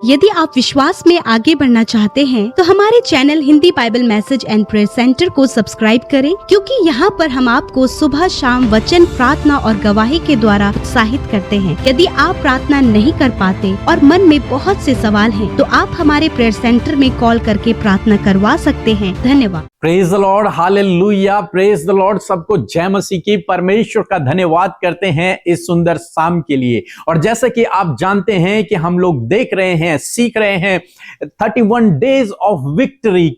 यदि आप विश्वास में आगे बढ़ना चाहते हैं तो हमारे channel Hindi Bible message and prayer centre को सब्सक्राइब करें, क्योंकि यहाँ पर हम आपको सुबह शाम वचन, प्रार्थना और गवाही के द्वारा उत्साहित करते हैं। यदि आप प्रार्थना नहीं कर पाते और मन में बहुत से सवाल हैं, तो आप हमारे प्रेयर सेंटर में कॉल करके प्रार्थना करवा सकते हैं। धन्यवाद। Praise the Lord, hallelujah, praise the Lord. सबको जय मसीह की। परमेश्वर का धन्यवाद करते हैं इस सुंदर शाम के लिए। और जैसे कि आप जानते हैं कि हम लोग देख रहे हैं, सीख रहे हैं 31 डेज ऑफ विक्ट्री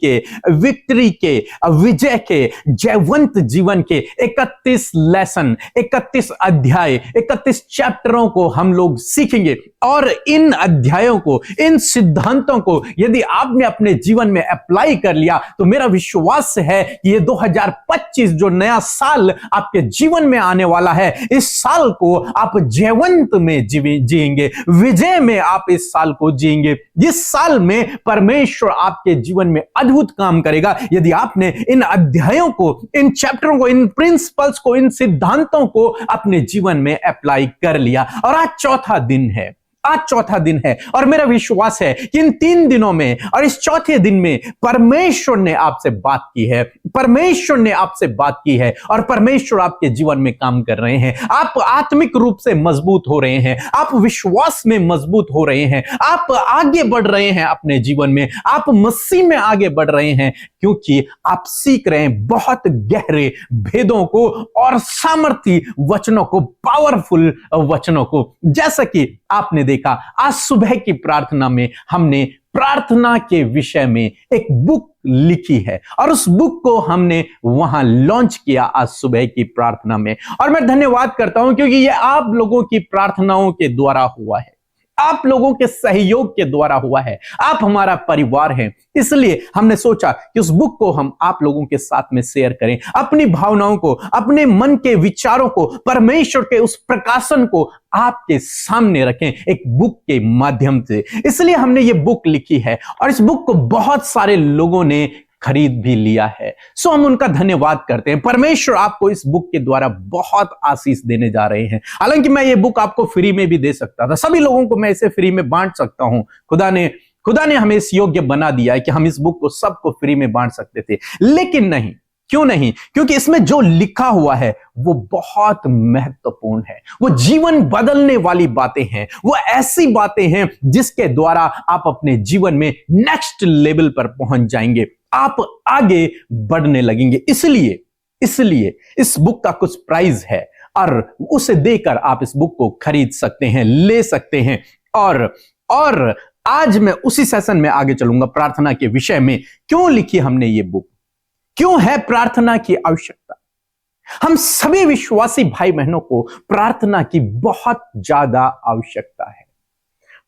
के विजय के, जयवंत जीवन के 31 लेसन, 31 अध्याय, 31 चैप्टरों को हम लोग सीखेंगे। और इन अध्यायों को, इन सिद्धांतों को यदि आपने अपने जीवन में अप्लाई कर लिया तो मेरा विश्वास है कि ये 2025 जो नया साल आपके जीवन में आने वाला है, इस साल को आप जयवंत में जिएंगे, विजय में आप इस साल को जिएंगे। इस साल में परमेश्वर आपके जीवन में अद्भुत काम करेगा यदि आपने इन अध्यायों को, इन चैप्टरों को, इन प्रिंसिपल्स को, इन सिद्धांतों को अपने जीवन में अप्लाई कर लिया। और आज चौथा दिन है और मेरा विश्वास है कि इन 3 दिनों में और इस चौथे दिन में परमेश्वर ने आपसे बात की है और परमेश्वर आपके जीवन में काम कर रहे हैं। आप आत्मिक रूप से मजबूत हो रहे हैं, आप विश्वास में मजबूत हो रहे हैं, आप आगे बढ़ रहे हैं अपने जीवन में, आप मसीह में आगे बढ़ रहे हैं, क्योंकि आप सीख रहे हैं बहुत गहरे भेदों को और सामर्थी वचनों को, पावरफुल वचनों को। जैसा कि आपने देखा, आज सुबह की प्रार्थना में हमने प्रार्थना के विषय में एक बुक लिखी है और उस बुक को हमने वहां लॉन्च किया आज सुबह की प्रार्थना में। और मैं धन्यवाद करता हूं क्योंकि यह आप लोगों की प्रार्थनाओं के द्वारा हुआ है, आप लोगों के सहयोग के द्वारा हुआ है। आप हमारा परिवार हैं, इसलिए हमने सोचा कि उस बुक को हम आप लोगों के साथ में शेयर करें, अपनी भावनाओं को, अपने मन के विचारों को, परमेश्वर के उस प्रकाशन को आपके सामने रखें एक बुक के माध्यम से। इसलिए हमने ये बुक लिखी है और इस बुक को बहुत सारे लोगों ने खरीद भी लिया है। सो हम उनका धन्यवाद करते हैं। परमेश्वर आपको इस बुक के द्वारा बहुत आशीष देने जा रहे हैं। हालांकि मैं ये बुक आपको फ्री में भी दे सकता था, सभी लोगों को मैं इसे फ्री में बांट सकता हूं। खुदा ने हमें इस योग्य बना दिया है कि हम इस बुक को सबको फ्री में बांट सकते थे, लेकिन नहीं। क्यों नहीं? क्योंकि इसमें जो लिखा हुआ है वो बहुत महत्वपूर्ण है, वो जीवन बदलने वाली बातें हैं, वो ऐसी बातें हैं जिसके द्वारा आप अपने जीवन में नेक्स्ट लेवल पर पहुंच जाएंगे, आप आगे बढ़ने लगेंगे। इसलिए इस बुक का कुछ प्राइस है और उसे देकर आप इस बुक को खरीद सकते हैं, ले सकते हैं। और आज मैं उसी सेशन में आगे चलूंगा प्रार्थना के विषय में। क्यों लिखी हमने ये बुक, क्यों है प्रार्थना की आवश्यकता? हम सभी विश्वासी भाई बहनों को प्रार्थना की बहुत ज्यादा आवश्यकता है।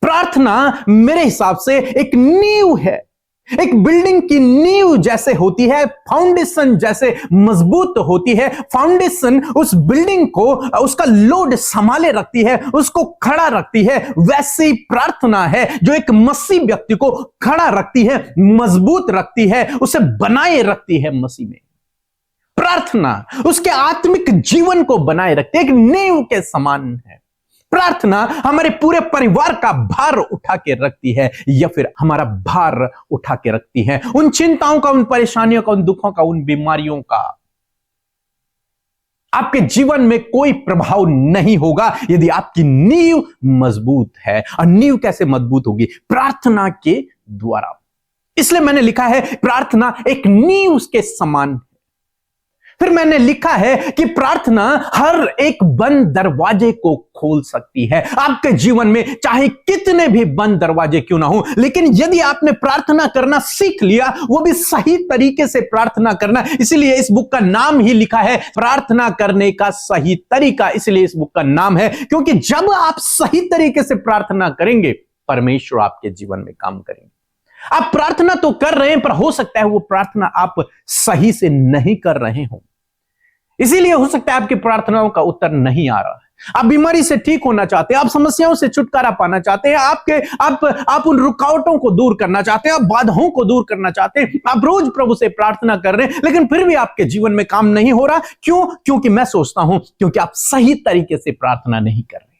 प्रार्थना मेरे हिसाब से एक नींव है, एक बिल्डिंग की नींव जैसे होती है, फाउंडेशन जैसे मजबूत होती है। फाउंडेशन उस बिल्डिंग को, उसका लोड संभाले रखती है, उसको खड़ा रखती है। वैसी प्रार्थना है जो एक मसीह व्यक्ति को खड़ा रखती है, मजबूत रखती है, उसे बनाए रखती है मसीह में। प्रार्थना उसके आत्मिक जीवन को बनाए रखती है, एक नींव के समान है। प्रार्थना हमारे पूरे परिवार का भार उठा के रखती है, या फिर हमारा भार उठा के रखती है, उन चिंताओं का, उन परेशानियों का, उन दुखों का, उन बीमारियों का। आपके जीवन में कोई प्रभाव नहीं होगा यदि आपकी नींव मजबूत है। और नींव कैसे मजबूत होगी? प्रार्थना के द्वारा। इसलिए मैंने लिखा है प्रार्थना एक नींव के समान। फिर मैंने लिखा है कि प्रार्थना हर एक बंद दरवाजे को खोल सकती है। आपके जीवन में चाहे कितने भी बंद दरवाजे क्यों ना हो, लेकिन यदि आपने प्रार्थना करना सीख लिया, वो भी सही तरीके से प्रार्थना करना, इसलिए इस बुक का नाम ही लिखा है प्रार्थना करने का सही तरीका। इसलिए इस बुक का नाम है, क्योंकि जब आप सही तरीके से प्रार्थना करेंगे, परमेश्वर आपके जीवन में काम करेंगे। आप प्रार्थना तो कर रहे हैं, पर हो सकता है वो प्रार्थना आप सही से नहीं कर रहे हो, इसीलिए हो सकता है आपकी प्रार्थनाओं का उत्तर नहीं आ रहा है। आप बीमारी से ठीक होना चाहते हैं, आप समस्याओं से छुटकारा पाना चाहते हैं, आप उन रुकावटों को दूर करना चाहते हैं, आप बाधाओं को दूर करना चाहते हैं, आप रोज प्रभु से प्रार्थना कर रहे हैं, लेकिन फिर भी आपके जीवन में काम नहीं हो रहा। क्यों? क्योंकि मैं सोचता हूं क्योंकि आप सही तरीके से प्रार्थना नहीं कर रहे।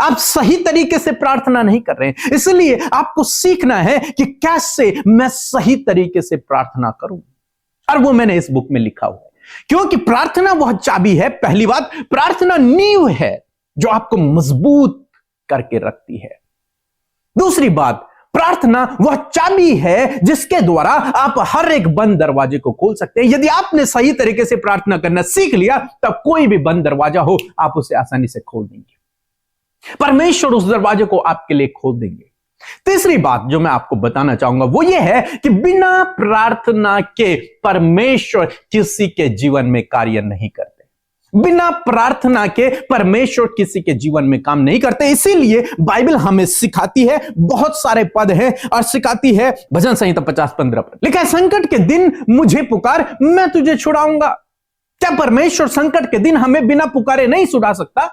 आप सही तरीके से प्रार्थना नहीं कर रहे हैं। इसलिए आपको सीखना है कि कैसे मैं सही तरीके से प्रार्थना करूं, और वो मैंने इस बुक में लिखा हुआ है। क्योंकि प्रार्थना वह चाबी है, पहली बात, प्रार्थना नींव है जो आपको मजबूत करके रखती है। दूसरी बात, प्रार्थना वह चाबी है जिसके द्वारा आप हर एक बंद दरवाजे को खोल सकते हैं। यदि आपने सही तरीके से प्रार्थना करना सीख लिया, तब कोई भी बंद दरवाजा हो, आप उसे आसानी से खोल देंगे। परमेश्वर उस दरवाजे को आपके लिए खोल देंगे। तीसरी बात जो मैं आपको बताना चाहूंगा वो यह है कि बिना प्रार्थना के परमेश्वर किसी के जीवन में कार्य नहीं करते। बिना प्रार्थना के परमेश्वर किसी के जीवन में काम नहीं करते। इसीलिए बाइबल हमें सिखाती है, बहुत सारे पद हैं, और सिखाती है भजन संहिता 50:15 पर लिखा है, संकट के दिन मुझे पुकार, मैं तुझे छुड़ाऊंगा। क्या परमेश्वर संकट के दिन हमें बिना पुकारे नहीं छुड़ा सकता?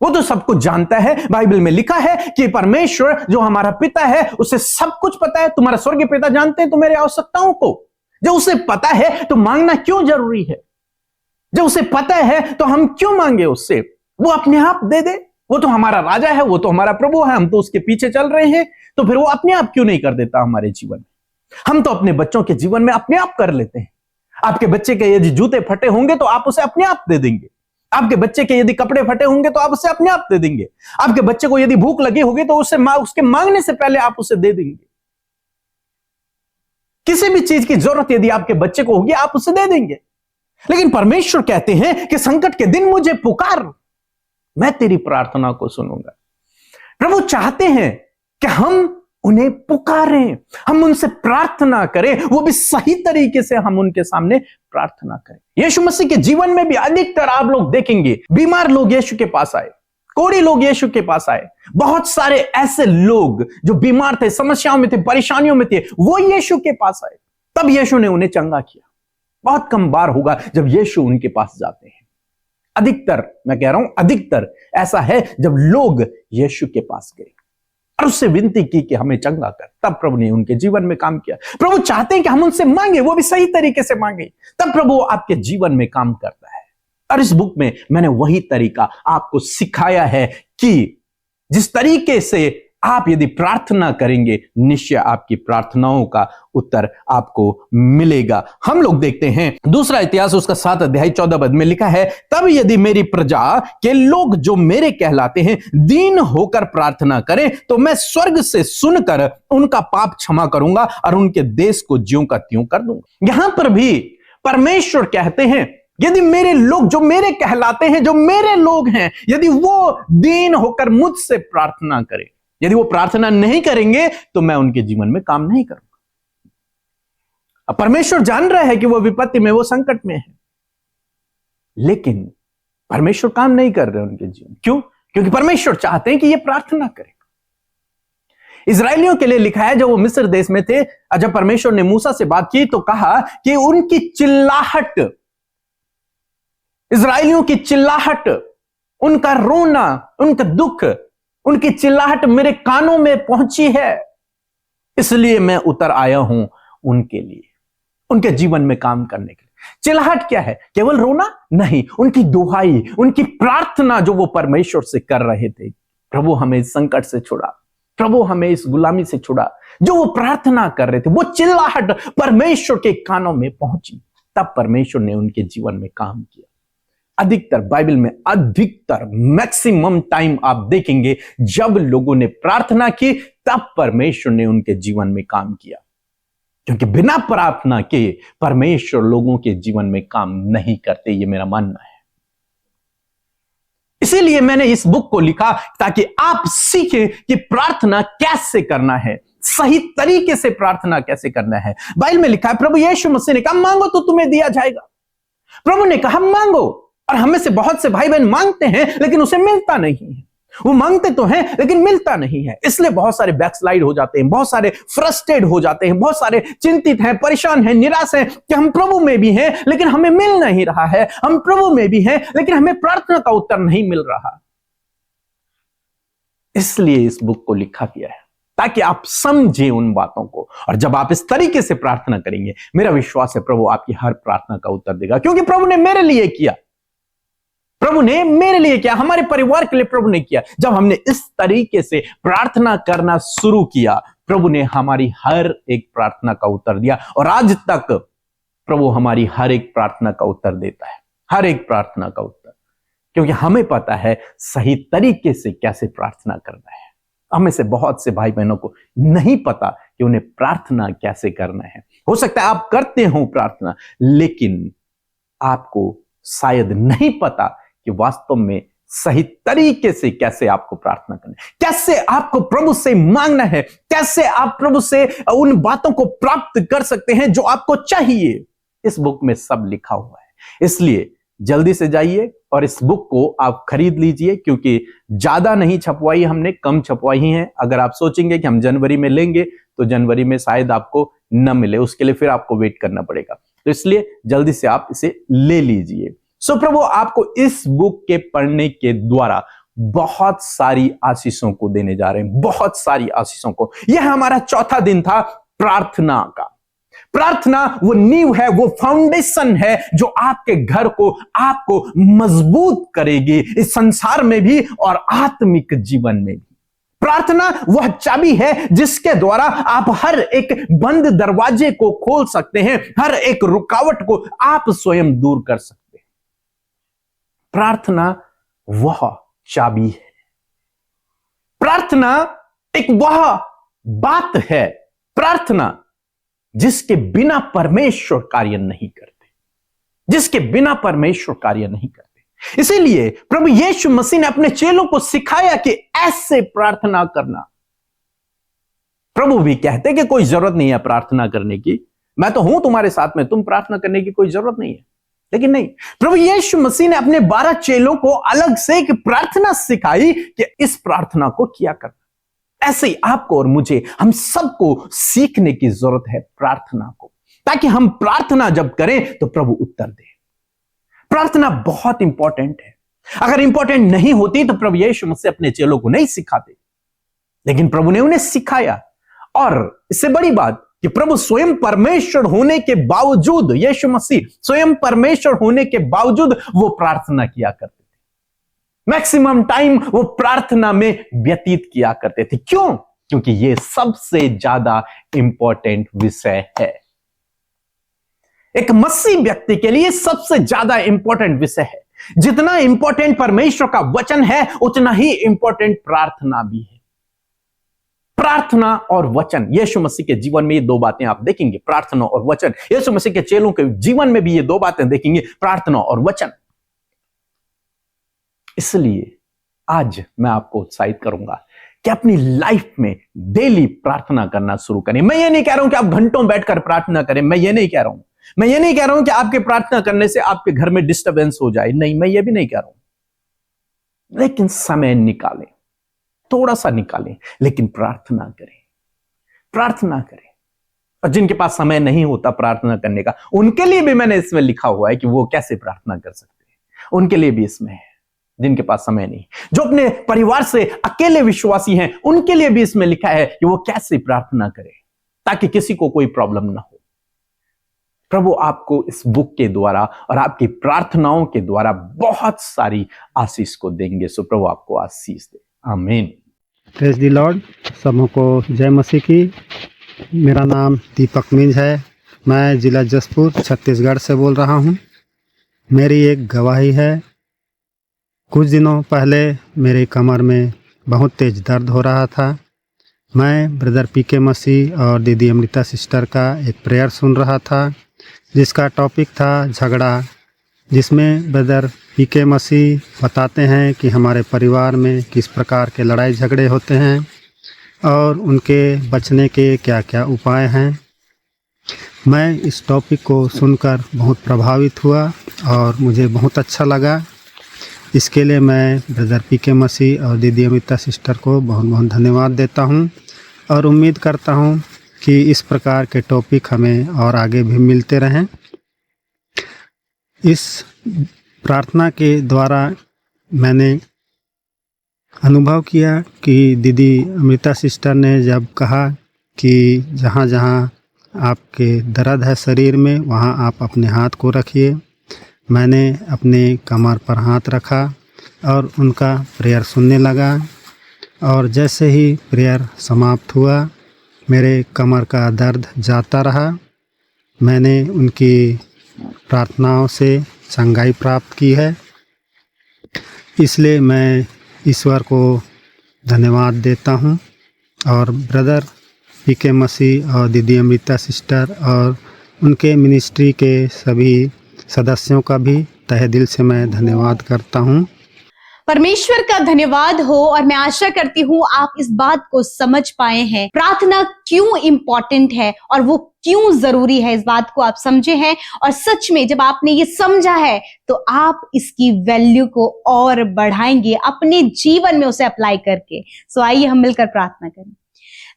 वो तो सब कुछ जानता है। बाइबल में लिखा है कि परमेश्वर जो हमारा पिता है उसे सब कुछ पता है। तुम्हारा स्वर्गीय पिता जानते हैं तुम्हारी आवश्यकताओं को। जब उसे पता है तो मांगना क्यों जरूरी है? जब उसे पता है तो हम क्यों मांगे उससे? वो अपने आप दे दे। वो तो हमारा राजा है, वो तो हमारा प्रभु है, हम तो उसके पीछे चल रहे हैं। तो फिर वो अपने आप क्यों नहीं कर देता हमारे जीवन में? हम तो अपने बच्चों के जीवन में अपने आप कर लेते हैं। आपके बच्चे के यदि जूते फटे होंगे तो आप उसे अपने आप दे देंगे। आपके बच्चे के यदि कपड़े फटे होंगे तो आप उसे अपने आप दे देंगे। आपके बच्चे को यदि भूख लगी होगी तो उसके मांगने से पहले आप उसे दे देंगे। किसी भी चीज की जरूरत यदि आपके बच्चे को होगी आप उसे दे देंगे। लेकिन परमेश्वर कहते हैं कि संकट के दिन मुझे पुकार, मैं तेरी प्रार्थना को सुनूंगा। प्रभु चाहते हैं कि हम उन्हें पुकारें, हम उनसे प्रार्थना करें, वो भी सही तरीके से हम उनके सामने प्रार्थना करें। यीशु मसीह के जीवन में भी अधिकतर आप लोग देखेंगे बीमार लोग यीशु के पास आए, कोढ़ी लोग यीशु के पास आए। बहुत सारे ऐसे लोग जो बीमार थे, समस्याओं में थे, परेशानियों में थे, वो यीशु के पास आए। तब यीशु ने उन्हें चंगा किया। बहुत कम बार होगा जब यीशु उनके पास जाते हैं। अधिकतर, मैं कह रहा हूं अधिकतर ऐसा है जब लोग यीशु के पास गए और उससे विनती की कि हमें चंगा कर, तब प्रभु ने उनके जीवन में काम किया। प्रभु चाहते हैं कि हम उनसे मांगे, वो भी सही तरीके से मांगे, तब प्रभु आपके जीवन में काम करता है। और इस बुक में मैंने वही तरीका आपको सिखाया है कि जिस तरीके से आप यदि प्रार्थना करेंगे, निश्चय आपकी प्रार्थनाओं का उत्तर आपको मिलेगा। हम लोग देखते हैं दूसरा इतिहास उसका 7 अध्याय 14 पद में लिखा है, तब यदि मेरी प्रजा के लोग जो मेरे कहलाते हैं दीन होकर प्रार्थना करें तो मैं स्वर्ग से सुनकर उनका पाप क्षमा करूंगा और उनके देश को ज्यों का त्यों कर दूंगा। यहां पर भी परमेश्वर कहते हैं यदि मेरे लोग जो मेरे कहलाते हैं, जो मेरे लोग हैं, यदि वो दीन होकर मुझसे प्रार्थना करें, यदि वो प्रार्थना नहीं करेंगे तो मैं उनके जीवन में काम नहीं करूंगा। अब परमेश्वर जान रहा है कि वो विपत्ति में, वो संकट में है, लेकिन परमेश्वर काम नहीं कर रहे उनके जीवन। क्यों? क्योंकि परमेश्वर चाहते हैं कि ये प्रार्थना करें। इजरायलियों के लिए लिखा है जब वो मिस्र देश में थे, जब परमेश्वर ने मूसा से बात की तो कहा कि उनकी चिल्लाहट, इजरायलियों की चिल्लाहट, उनका रोना, उनका दुख, उनकी चिल्लाहट मेरे कानों में पहुंची है, इसलिए मैं उतर आया हूं उनके लिए, उनके जीवन में काम करने के लिए। चिल्लाहट क्या है? केवल रोना नहीं, उनकी दुहाई, उनकी प्रार्थना जो वो परमेश्वर से कर रहे थे, प्रभु हमें इस संकट से छुड़ा, प्रभु हमें इस गुलामी से छुड़ा। जो वो प्रार्थना कर रहे थे, वो चिल्लाहट परमेश्वर के कानों में पहुंची, तब परमेश्वर ने उनके जीवन में काम किया। अधिकतर बाइबल में अधिकतर मैक्सिमम टाइम आप देखेंगे जब लोगों ने प्रार्थना की तब परमेश्वर ने उनके जीवन में काम किया, क्योंकि बिना प्रार्थना के परमेश्वर लोगों के जीवन में काम नहीं करते, ये मेरा मानना है। इसीलिए मैंने इस बुक को लिखा ताकि आप सीखें कि प्रार्थना कैसे करना है, सही तरीके से प्रार्थना कैसे करना है। बाइबल में लिखा है, प्रभु यीशु मसीह ने कहा मांगो तो तुम्हें दिया जाएगा। प्रभु ने कहा मांगो, और हमें से बहुत से भाई बहन मांगते हैं लेकिन उसे मिलता नहीं है। वो मांगते तो हैं लेकिन मिलता नहीं है, इसलिए बहुत सारे बैकस्लाइड हो जाते हैं, बहुत सारे फ्रस्ट्रेट हो जाते हैं, बहुत सारे चिंतित हैं, परेशान हैं, निराश हैं कि हम प्रभु में भी हैं लेकिन हमें मिल नहीं रहा है, हम प्रभु में भी हैं लेकिन हमें प्रार्थना का उत्तर नहीं मिल रहा। इसलिए इस बुक को लिखा गया है ताकि आप समझें उन बातों को, और जब आप इस तरीके से प्रार्थना करेंगे, मेरा विश्वास है प्रभु आपकी हर प्रार्थना का उत्तर देगा, क्योंकि प्रभु ने मेरे लिए किया। प्रभु ने मेरे लिए किया, हमारे परिवार के लिए प्रभु ने किया। जब हमने इस तरीके से प्रार्थना करना शुरू किया, प्रभु ने हमारी हर एक प्रार्थना का उत्तर दिया, और आज तक प्रभु हमारी हर एक प्रार्थना का उत्तर देता है, हर एक प्रार्थना का उत्तर, क्योंकि हमें पता है सही तरीके से कैसे प्रार्थना करना है। हमें से बहुत से भाई बहनों को नहीं पता कि उन्हें प्रार्थना कैसे करना है। हो सकता है आप करते हो प्रार्थना, लेकिन आपको शायद नहीं पता कि वास्तव में सही तरीके से कैसे आपको प्रार्थना करना है, कैसे आपको प्रभु से मांगना है, कैसे आप प्रभु से उन बातों को प्राप्त कर सकते हैं जो आपको चाहिए। इस बुक में सब लिखा हुआ है, इसलिए जल्दी से जाइए और इस बुक को आप खरीद लीजिए, क्योंकि ज्यादा नहीं छपवाई हमने, कम छपवाई है। अगर आप सोचेंगे कि हम जनवरी में लेंगे तो जनवरी में शायद आपको न मिले, उसके लिए फिर आपको वेट करना पड़ेगा, तो इसलिए जल्दी से आप इसे ले लीजिए। सो प्रभु आपको इस बुक के पढ़ने के द्वारा बहुत सारी आशीषों को देने जा रहे हैं, बहुत सारी आशीषों को। यह हमारा चौथा दिन था प्रार्थना का। प्रार्थना वो नींव है, वो फाउंडेशन है जो आपके घर को, आपको मजबूत करेगी इस संसार में भी और आत्मिक जीवन में भी। प्रार्थना वह चाबी है जिसके द्वारा आप हर एक बंद दरवाजे को खोल सकते हैं, हर एक रुकावट को आप स्वयं दूर कर सकते हैं। प्रार्थना वह चाबी है, प्रार्थना एक वह बात है, प्रार्थना जिसके बिना परमेश्वर कार्य नहीं करते, जिसके बिना परमेश्वर कार्य नहीं करते। इसीलिए प्रभु यीशु मसीह ने अपने चेलों को सिखाया कि ऐसे प्रार्थना करना। प्रभु भी कहते कि कोई जरूरत नहीं है प्रार्थना करने की, मैं तो हूं तुम्हारे साथ में, तुम प्रार्थना करने की कोई जरूरत नहीं है। लेकिन नहीं, प्रभु यीशु मसीह ने अपने 12 चेलों को अलग से एक प्रार्थना सिखाई कि इस प्रार्थना को किया करना। ऐसे ही आपको और मुझे, हम सबको सीखने की जरूरत है प्रार्थना को, ताकि हम प्रार्थना जब करें तो प्रभु उत्तर दे। प्रार्थना बहुत इंपॉर्टेंट है। अगर इंपॉर्टेंट नहीं होती तो प्रभु यीशु मसीह अपने चेलों को नहीं सिखाते, लेकिन प्रभु ने उन्हें सिखाया। और इससे बड़ी बात कि प्रभु स्वयं परमेश्वर होने के बावजूद, यीशु मसीह स्वयं परमेश्वर होने के बावजूद वो प्रार्थना किया करते थे। मैक्सिमम टाइम वो प्रार्थना में व्यतीत किया करते थे। क्यों? क्योंकि ये सबसे ज्यादा इंपॉर्टेंट विषय है। एक मसीह व्यक्ति के लिए सबसे ज्यादा इंपॉर्टेंट विषय है। जितना इंपॉर्टेंट परमेश्वर का वचन है, उतना ही इंपॉर्टेंट प्रार्थना भी है। प्रार्थना और वचन, यीशु मसीह के जीवन में ये दो बातें आप देखेंगे, प्रार्थना और वचन। यीशु मसीह के चेलों के जीवन में भी ये दो बातें देखेंगे, प्रार्थना और वचन। इसलिए आज मैं आपको उत्साहित करूंगा कि अपनी लाइफ में डेली प्रार्थना करना शुरू करें। मैं ये नहीं कह रहा हूं कि आप घंटों बैठकर प्रार्थना करें, मैं ये नहीं कह रहा हूं। मैं ये नहीं कह रहा हूं कि आपके प्रार्थना करने से आपके घर में डिस्टर्बेंस हो जाए, नहीं, मैं ये भी नहीं कह रहा हूं। लेकिन समय निकालें, थोड़ा सा निकालें, लेकिन प्रार्थना करें, प्रार्थना करें। और जिनके पास समय नहीं होता प्रार्थना करने का, उनके लिए भी मैंने इसमें लिखा हुआ है कि वो कैसे प्रार्थना कर सकते हैं, उनके लिए भी इसमें है। जिनके पास समय नहीं, जो अपने परिवार से अकेले विश्वासी हैं, उनके लिए भी इसमें लिखा है कि वो कैसे प्रार्थना करें ताकि किसी को कोई प्रॉब्लम ना हो। प्रभु आपको इस बुक के द्वारा और आपकी प्रार्थनाओं के द्वारा बहुत सारी आशीष को देंगे। सो प्रभु आपको आशीष दे, आमीन। Praise the Lord. सबों को जय मसीह की। मेरा नाम दीपक मिंज है। मैं जिला जसपुर छत्तीसगढ़ से बोल रहा हूँ। मेरी एक गवाही है। कुछ दिनों पहले मेरे कमर में बहुत तेज दर्द हो रहा था। मैं ब्रदर पीके मसीह और दीदी अमृता सिस्टर का एक प्रेयर सुन रहा था, जिसका टॉपिक था झगड़ा, जिसमें ब्रदर पीके मसीह बताते हैं कि हमारे परिवार में किस प्रकार के लड़ाई झगड़े होते हैं और उनके बचने के क्या क्या उपाय हैं। मैं इस टॉपिक को सुनकर बहुत प्रभावित हुआ और मुझे बहुत अच्छा लगा। इसके लिए मैं ब्रदर पीके मसीह और दीदी अमिता सिस्टर को बहुत बहुत धन्यवाद देता हूं और उम्मीद करता हूं कि इस प्रकार के टॉपिक हमें और आगे भी मिलते रहें। इस प्रार्थना के द्वारा मैंने अनुभव किया कि दीदी अमृता सिस्टर ने जब कहा कि जहाँ जहाँ आपके दर्द है शरीर में, वहाँ आप अपने हाथ को रखिए, मैंने अपने कमर पर हाथ रखा और उनका प्रेयर सुनने लगा, और जैसे ही प्रेयर समाप्त हुआ मेरे कमर का दर्द जाता रहा। मैंने उनकी प्रार्थनाओं से चंगाई प्राप्त की है, इसलिए मैं ईश्वर को धन्यवाद देता हूँ। और ब्रदर पीके मसीह और दीदी अमृता सिस्टर और उनके मिनिस्ट्री के सभी सदस्यों का भी तहे दिल से मैं धन्यवाद करता हूँ। परमेश्वर का धन्यवाद हो। और मैं आशा करती हूँ आप इस बात को समझ पाए हैं, प्रार्थना क्यों इंपॉर्टेंट है और वो क्यों जरूरी है, इस बात को आप समझे हैं। और सच में जब आपने ये समझा है तो आप इसकी वैल्यू को और बढ़ाएंगे अपने जीवन में उसे अप्लाई करके। सो आइए हम मिलकर प्रार्थना करें।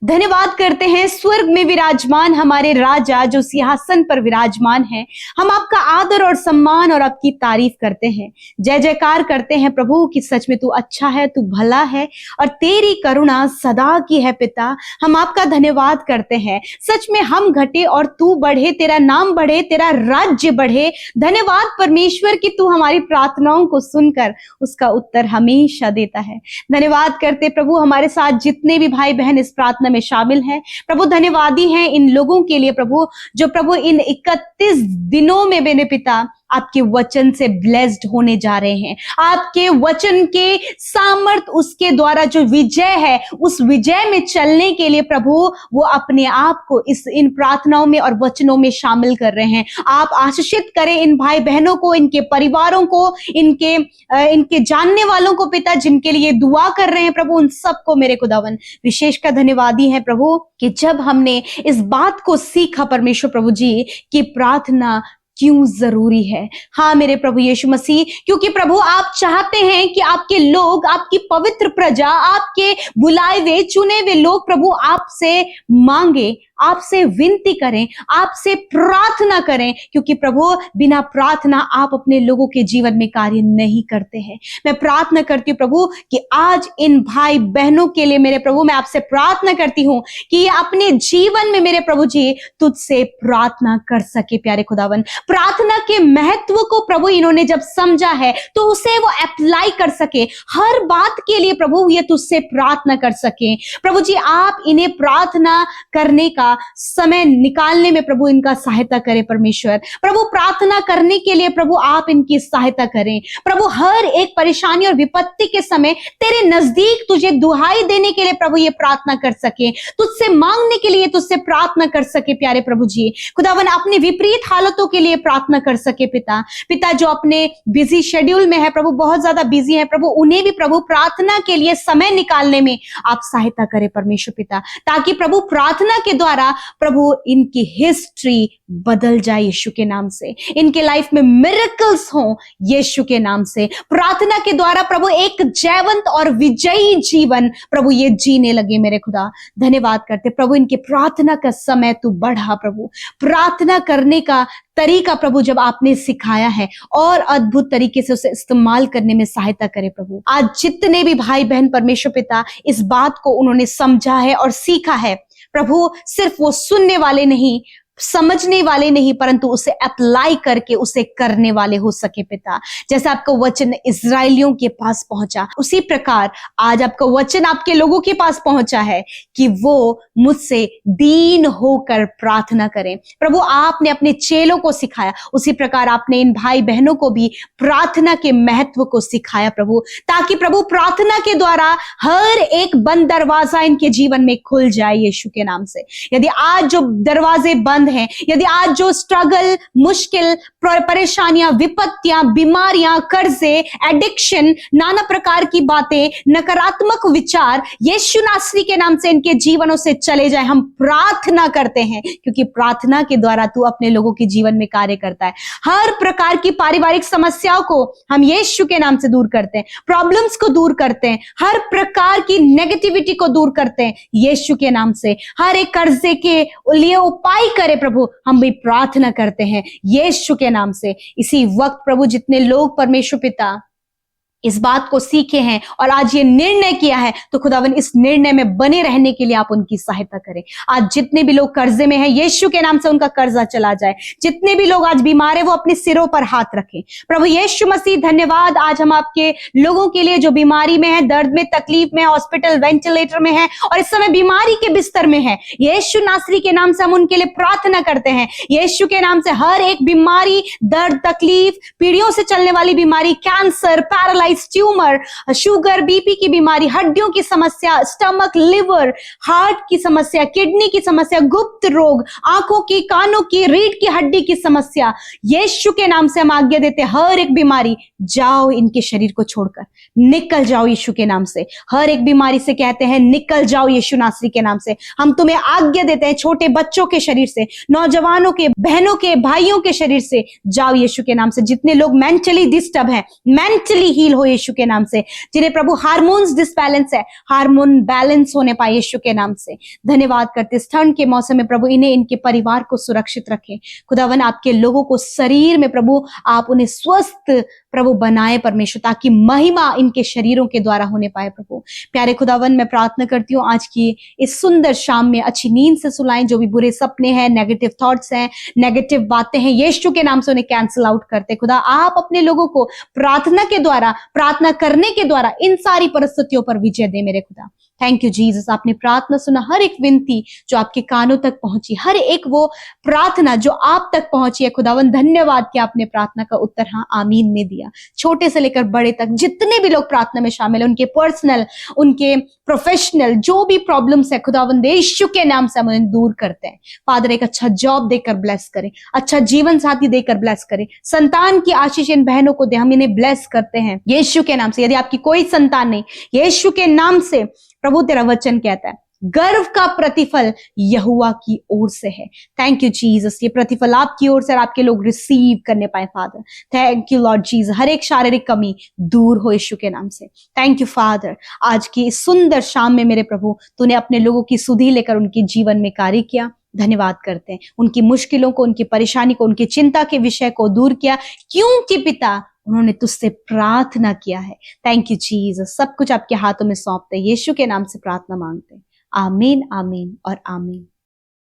धन्यवाद करते हैं स्वर्ग में विराजमान हमारे राजा जो सिंहासन पर विराजमान है। हम आपका आदर और सम्मान और आपकी तारीफ करते हैं, जय जयकार करते हैं प्रभु कि सच में तू अच्छा है, तू भला है और तेरी करुणा सदा की है। पिता, हम आपका धन्यवाद करते हैं। सच में हम घटे और तू बढ़े, तेरा नाम बढ़े, तेरा राज्य बढ़े। धन्यवाद परमेश्वर कि तू हमारी प्रार्थनाओं को सुनकर उसका उत्तर हमेशा देता है। धन्यवाद करते प्रभु हमारे साथ जितने भी भाई बहन इस प्रार्थना में शामिल हैं। प्रभु धन्यवादी हैं इन लोगों के लिए प्रभु जो प्रभु इन 31 दिनों में मेरे पिता आपके वचन से ब्लेस्ड होने जा रहे हैं। आपके वचन के सामर्थ उसके द्वारा जो विजय है उस विजय में चलने के लिए प्रभु वो अपने आप को इन प्रार्थनाओं में और वचनों में शामिल कर रहे हैं। आप आशीषित करें इन भाई बहनों को, इनके परिवारों को, इनके जानने वालों को पिता, जिनके लिए दुआ कर रहे हैं प्रभु, उन सबको मेरे खुदावन विशेष का धन्यवादी है प्रभु कि जब हमने इस बात को सीखा परमेश्वर प्रभु जी कि प्रार्थना क्यों जरूरी है। हाँ मेरे प्रभु यीशु मसीह, क्योंकि प्रभु आप चाहते हैं कि आपके लोग, आपकी पवित्र प्रजा, आपके बुलाए हुए चुने हुए लोग प्रभु आपसे मांगे, आपसे विनती करें, आपसे प्रार्थना करें, क्योंकि प्रभु बिना प्रार्थना आप अपने लोगों के जीवन में कार्य नहीं करते हैं। मैं प्रार्थना करती हूँ प्रभु कि आज इन भाई बहनों के लिए मेरे प्रभु मैं आपसे प्रार्थना करती हूँ कि ये अपने जीवन में मेरे प्रभु जी तुझसे प्रार्थना कर सके। प्यारे खुदावन, प्रार्थना के महत्व को प्रभु इन्होंने जब समझा है तो उसे वो अप्लाई कर सके, हर बात के लिए प्रभु ये तुझसे प्रार्थना कर सके। प्रभु जी आप इन्हें प्रार्थना करने का समय निकालने में प्रभु इनका सहायता करें। परमेश्वर प्रभु प्रार्थना करने के लिए प्रभु आप इनकी सहायता करें। प्रभु हर एक परेशानी और विपत्ति के समय तेरे नजदीक तुझे दुहाई देने के लिए प्रभु ये प्रार्थना कर सके, तुझसे मांगने के लिए तुझसे प्रार्थना कर सके। प्यारे प्रभु जी खुदावन अपने विपरीत हालतों के लिए प्रार्थना कर सके। पिता जो अपने बिजी शेड्यूल में है प्रभु, बहुत ज्यादा बिजी है प्रभु, उन्हें भी प्रभु प्रार्थना के लिए समय निकालने में आप सहायता करें परमेश्वर पिता, ताकि प्रभु प्रार्थना के द्वारा प्रभु इनकी हिस्ट्री बदल जाए यीशु के नाम से, इनके लाइफ में मिरेकल्स हो यीशु के नाम से। प्रार्थना के द्वारा प्रभु एक जयवंत और विजयी जीवन प्रभु ये जीने लगे। मेरे खुदा धन्यवाद करते प्रभु इनके प्रार्थना का समय तू बढ़ा प्रभु, प्रार्थना करने का तरीका प्रभु जब आपने सिखाया है और अद्भुत तरीके से उसे इस्तेमाल करने में सहायता करे प्रभु। आज जितने भी भाई बहन परमेश्वर पिता इस बात को उन्होंने समझा है और सीखा है प्रभु, सिर्फ वो सुनने वाले नहीं, समझने वाले नहीं, परंतु उसे अप्लाई करके उसे करने वाले हो सके पिता। जैसे आपका वचन इजराइलियों के पास पहुंचा, उसी प्रकार आज आपका वचन आपके लोगों के पास पहुंचा है कि वो मुझसे दीन होकर प्रार्थना करें। प्रभु आपने अपने चेलों को सिखाया, उसी प्रकार आपने इन भाई बहनों को भी प्रार्थना के महत्व को सिखाया प्रभु, ताकि प्रभु प्रार्थना के द्वारा हर एक बंद दरवाजा इनके जीवन में खुल जाए यीशु के नाम से। यदि आज जो दरवाजे बंद हैं, यदि आज जो स्ट्रगल, मुश्किल, परेशानियां, विपत्तियां, बीमारियां, कर्जे, एडिक्शन, नाना प्रकार की बातें, नकारात्मक विचार यीशु नासरी के नाम से इनके जीवनों से चले जाए, हम प्रार्थना करते हैं, क्योंकि प्रार्थना के द्वारा तू अपने लोगों के जीवन में कार्य करता है। हर प्रकार की पारिवारिक समस्याओं को हम यीशु के नाम से दूर करते हैं, प्रॉब्लम्स को दूर करते हैं, हर प्रकार की नेगेटिविटी को दूर करते हैं यीशु के नाम से। हर एक कर्जे के लिए उपाय करे प्रभु, हम भी प्रार्थना करते हैं यीशु के नाम से। इसी वक्त प्रभु जितने लोग परमेश्वर पिता इस बात को सीखे हैं और आज ये निर्णय किया है, तो खुदावन इस निर्णय में बने रहने के लिए आप उनकी सहायता करें। आज जितने भी लोग कर्जे में हैं, यीशु के नाम से उनका कर्जा चला जाए। जितने भी लोग आज बीमार है, वो अपने सिरों पर हाथ रखें। प्रभु यीशु मसीह, धन्यवाद आज हम आपके लोगों के लिए जो बीमारी में है, दर्द में, तकलीफ में, हॉस्पिटल वेंटिलेटर में है और इस समय बीमारी के बिस्तर में है, यीशु नासरी के नाम से हम उनके लिए प्रार्थना करते हैं। यीशु के नाम से हर एक बीमारी, दर्द, तकलीफ, पीढ़ियों से चलने वाली बीमारी, cancer, paralyse, tumour, sugar, BP की बीमारी, हड्डियों की समस्या, स्टमक, लिवर, हार्ट की समस्या, किडनी की समस्या, गुप्त रोग, आंखों की, कानों की, रीढ़ की हड्डी की समस्या, यीशु के नाम से हम आज्ञा देते हैं, हर एक बीमारी जाओ, इनके शरीर को छोड़कर निकल जाओ यीशु के नाम से। हर एक बीमारी से कहते हैं निकल जाओ यीशु नासरी के नाम से। हम तुम्हें आज्ञा देते हैं, छोटे बच्चों के शरीर से, नौजवानों के, बहनों के, भाइयों के शरीर से जाओ यीशु के नाम से। जितने लोग मेंटली डिस्टर्ब हैं, मेंटली हील हो यीशु के नाम से। जिन्हें प्रभु हार्मोन्स डिसबैलेंस है, हार्मोन बैलेंस होने पाए यीशु के नाम से। धन्यवाद करते इस ठंड के मौसम में प्रभु इन्हें, इनके परिवार को सुरक्षित रखें। खुदावन आपके लोगों को शरीर में प्रभु आप उन्हें स्वस्थ प्रभु बनाए परमेश्वर, ताकि महिमा इनके शरीरों के द्वारा होने पाए। प्रभु प्यारे खुदावन, मैं प्रार्थना करती हूँ आज की इस सुंदर शाम में अच्छी नींद से सुलाएं। जो भी बुरे सपने हैं, नेगेटिव थॉट्स हैं, नेगेटिव बातें हैं, यीशु के नाम से उन्हें कैंसिल आउट करते। खुदा आप अपने लोगों को प्रार्थना के द्वारा, प्रार्थना करने के द्वारा इन सारी परिस्थितियों पर विजय दे मेरे खुदा। थैंक यू जीसस, आपने प्रार्थना सुना, हर एक विनती जो आपके कानों तक पहुंची, हर एक वो प्रार्थना जो आप तक पहुंची है खुदावन, धन्यवाद कि आपने प्रार्थना का उत्तर हाँ आमीन में दिया। छोटे से लेकर बड़े तक जितने भी लोग प्रार्थना में शामिल है, उनके पर्सनल, उनके प्रोफेशनल जो भी प्रॉब्लम्स है खुदावन यीशु के नाम से हम उन्हें दूर करते हैं। फादर एक अच्छा जॉब देकर ब्लेस करें, अच्छा जीवन साथी देकर ब्लेस करें, संतान की आशीष इन बहनों को दे, हम इन्हें ब्लेस करते हैं यीशु के नाम से। यदि आपकी कोई संतान नहीं, यीशु के नाम से प्रभु तेरा वचन कहता है गर्व का प्रतिफल यहोवा की ओर से है। थैंक यू जीसस, ये प्रतिफल आपकी ओर से और आपके लोग रिसीव करने पाए Father. Thank you Lord Jesus, हर एक शारीरिक कमी दूर हो यीशु के नाम से। थैंक यू फादर, आज की इस सुंदर शाम में मेरे प्रभु तूने अपने लोगों की सुधि लेकर उनके जीवन में कार्य किया। धन्यवाद करते हैं, उनकी मुश्किलों को, उनकी परेशानी को, उनकी चिंता के विषय को दूर किया, क्योंकि पिता उन्होंने तुझसे प्रार्थना किया है। थैंक यू जीसस, सब कुछ आपके हाथों में सौंपते हैं, यीशु के नाम से प्रार्थना मांगते हैं। आमीन, आमीन और आमीन।